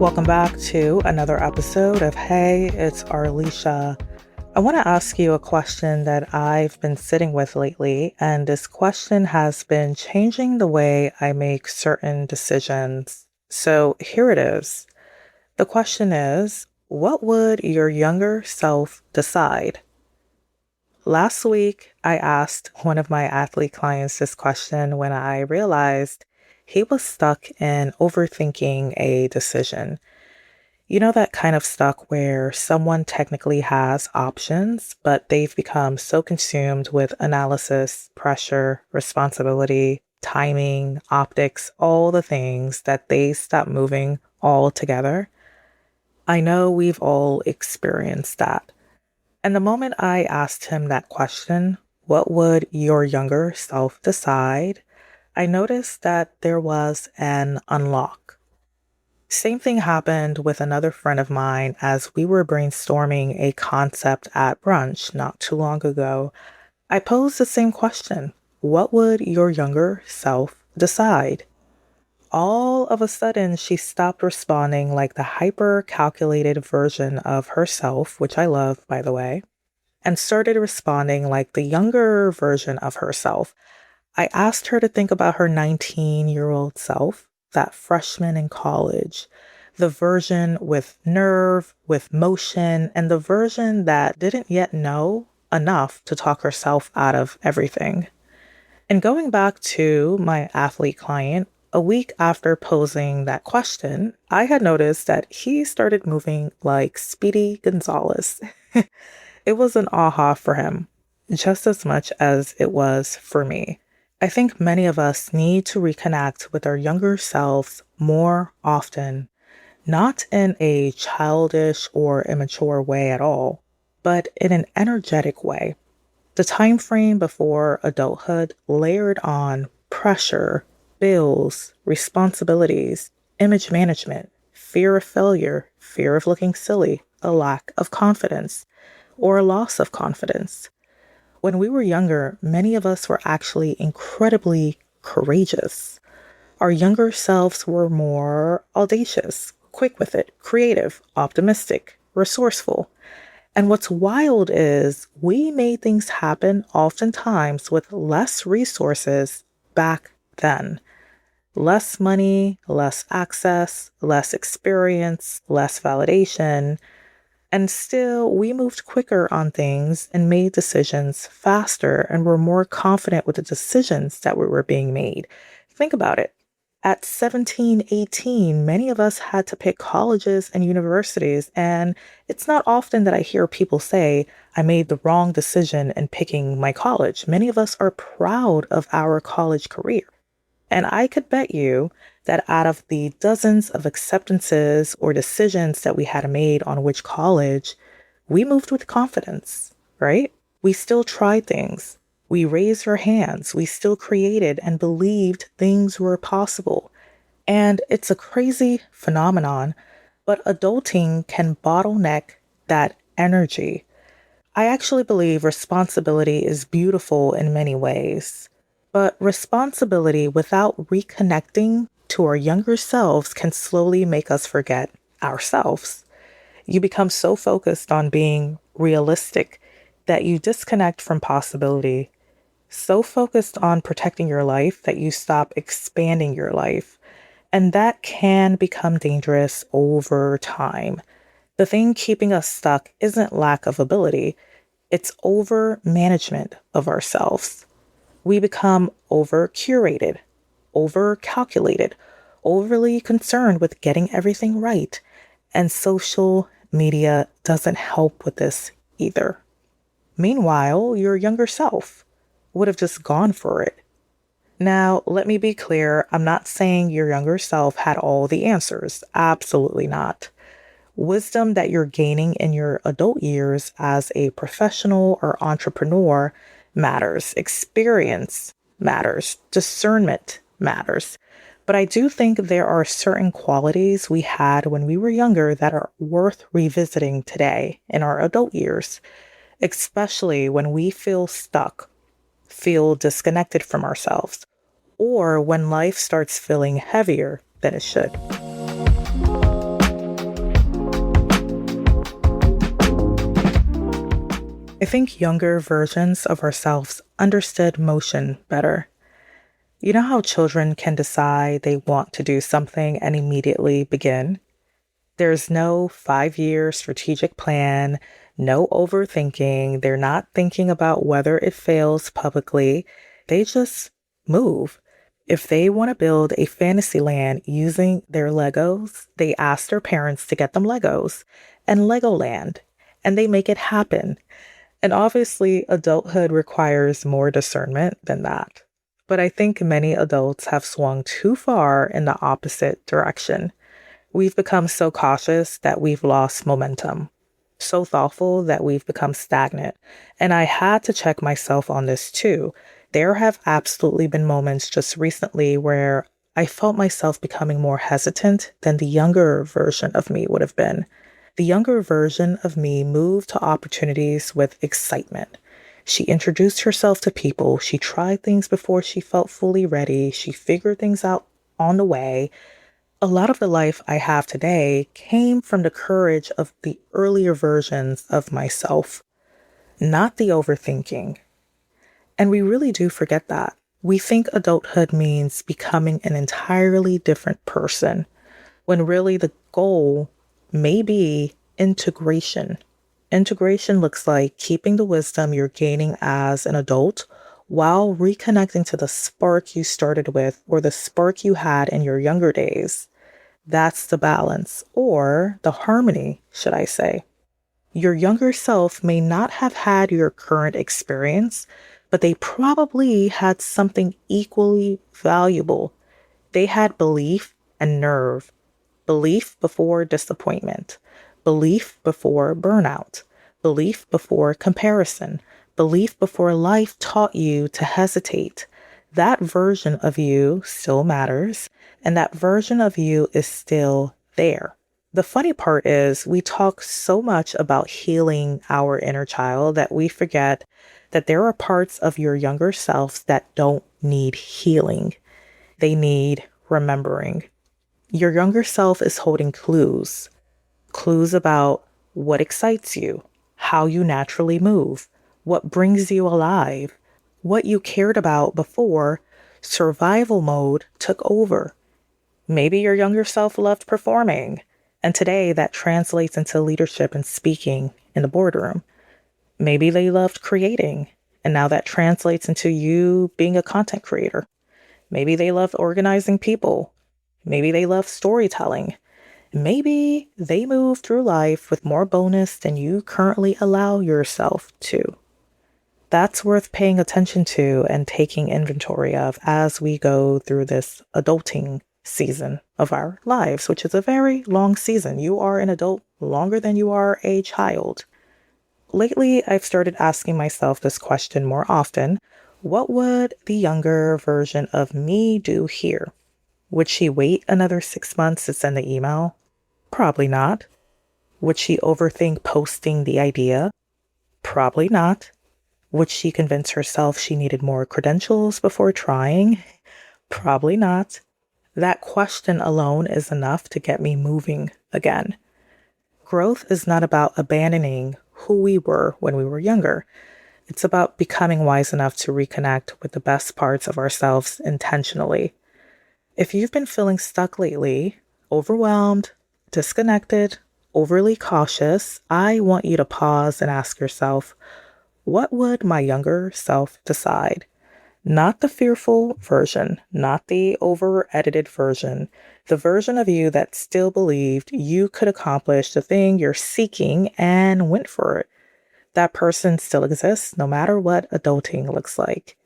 Welcome back to another episode of Hey, it's Arlesha. I want to ask you a question that I've been sitting with lately, and this question has been changing the way I make certain decisions. So here it is. The question is, what would your younger self decide? Last week, I asked one of my athlete clients this question when I realized he was stuck in overthinking a decision. You know, that kind of stuck where someone technically has options, but they've become so consumed with analysis, pressure, responsibility, timing, optics, all the things that they stop moving altogether. I know we've all experienced that. And the moment I asked him that question, what would your younger self decide? I noticed that there was an unlock. Same thing happened with another friend of mine as we were brainstorming a concept at brunch not too long ago. I posed the same question. What would your younger self decide? All of a sudden, she stopped responding like the hyper-calculated version of herself, which I love, by the way, and started responding like the younger version of herself. I asked her to think about her 19-year-old self, that freshman in college, the version with nerve, with motion, and the version that didn't yet know enough to talk herself out of everything. And going back to my athlete client, a week after posing that question, I had noticed that he started moving like Speedy Gonzalez. It was an aha for him, just as much as it was for me. I think many of us need to reconnect with our younger selves more often, not in a childish or immature way at all, but in an energetic way. The time frame before adulthood layered on pressure, bills, responsibilities, image management, fear of failure, fear of looking silly, a lack of confidence, or a loss of confidence. When we were younger, many of us were actually incredibly courageous. Our younger selves were more audacious, quick with it, creative, optimistic, resourceful. And what's wild is we made things happen oftentimes with less resources back then. Less money, less access, less experience, less validation. And still, we moved quicker on things and made decisions faster and were more confident with the decisions that were being made. Think about it. At 17, 18, many of us had to pick colleges and universities, and it's not often that I hear people say, I made the wrong decision in picking my college. Many of us are proud of our college career. And I could bet you that out of the dozens of acceptances or decisions that we had made on which college, we moved with confidence, right? We still tried things. We raised our hands. We still created and believed things were possible. And it's a crazy phenomenon, but adulting can bottleneck that energy. I actually believe responsibility is beautiful in many ways. But responsibility without reconnecting to our younger selves can slowly make us forget ourselves. You become so focused on being realistic that you disconnect from possibility, so focused on protecting your life that you stop expanding your life. And that can become dangerous over time. The thing keeping us stuck isn't lack of ability, it's over management of ourselves. We become over-curated, over-calculated, overly concerned with getting everything right. And social media doesn't help with this either. Meanwhile, your younger self would have just gone for it. Now, let me be clear. I'm not saying your younger self had all the answers. Absolutely not. Wisdom that you're gaining in your adult years as a professional or entrepreneur matters. Experience matters. Discernment matters. But I do think there are certain qualities we had when we were younger that are worth revisiting today in our adult years, especially when we feel stuck, feel disconnected from ourselves, or when life starts feeling heavier than it should. I think younger versions of ourselves understood motion better. You know how children can decide they want to do something and immediately begin? There's no 5 year strategic plan, no overthinking. They're not thinking about whether it fails publicly. They just move. If they want to build a fantasy land using their Legos, they ask their parents to get them Legos and Legoland, and they make it happen. And obviously, adulthood requires more discernment than that. But I think many adults have swung too far in the opposite direction. We've become so cautious that we've lost momentum, so thoughtful that we've become stagnant. And I had to check myself on this too. There have absolutely been moments just recently where I felt myself becoming more hesitant than the younger version of me would have been. The younger version of me moved to opportunities with excitement. She introduced herself to people. She tried things before she felt fully ready. She figured things out on the way. A lot of the life I have today came from the courage of the earlier versions of myself, not the overthinking. And we really do forget that. We think adulthood means becoming an entirely different person, when really the goal may be integration. Integration looks like keeping the wisdom you're gaining as an adult while reconnecting to the spark you started with or the spark you had in your younger days. That's the balance, or the harmony, should I say. Your younger self may not have had your current experience, but they probably had something equally valuable. They had belief and nerve. Belief before disappointment, belief before burnout, belief before comparison, belief before life taught you to hesitate. That version of you still matters, and that version of you is still there. The funny part is we talk so much about healing our inner child that we forget that there are parts of your younger selves that don't need healing. They need remembering. Your younger self is holding clues about what excites you, how you naturally move, what brings you alive, what you cared about before survival mode took over. Maybe your younger self loved performing, and today that translates into leadership and speaking in the boardroom. Maybe they loved creating, and now that translates into you being a content creator. Maybe they loved organizing people. Maybe they love storytelling. Maybe they move through life with more bonus than you currently allow yourself to. That's worth paying attention to and taking inventory of as we go through this adulting season of our lives, which is a very long season. You are an adult longer than you are a child. Lately, I've started asking myself this question more often. What would the younger version of me do here? Would she wait another 6 months to send the email? Probably not. Would she overthink posting the idea? Probably not. Would she convince herself she needed more credentials before trying? Probably not. That question alone is enough to get me moving again. Growth is not about abandoning who we were when we were younger. It's about becoming wise enough to reconnect with the best parts of ourselves intentionally. If you've been feeling stuck lately, overwhelmed, disconnected, overly cautious, I want you to pause and ask yourself, what would my younger self decide? Not the fearful version, not the over-edited version, the version of you that still believed you could accomplish the thing you're seeking and went for it. That person still exists no matter what adulting looks like.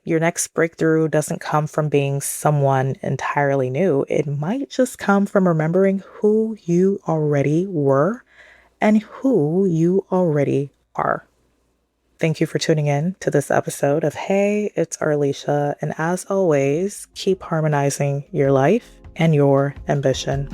Your next breakthrough doesn't come from being someone entirely new. It might just come from remembering who you already were and who you already are. Thank you for tuning in to this episode of Hey, it's Arlesha. And as always, keep harmonizing your life and your ambition.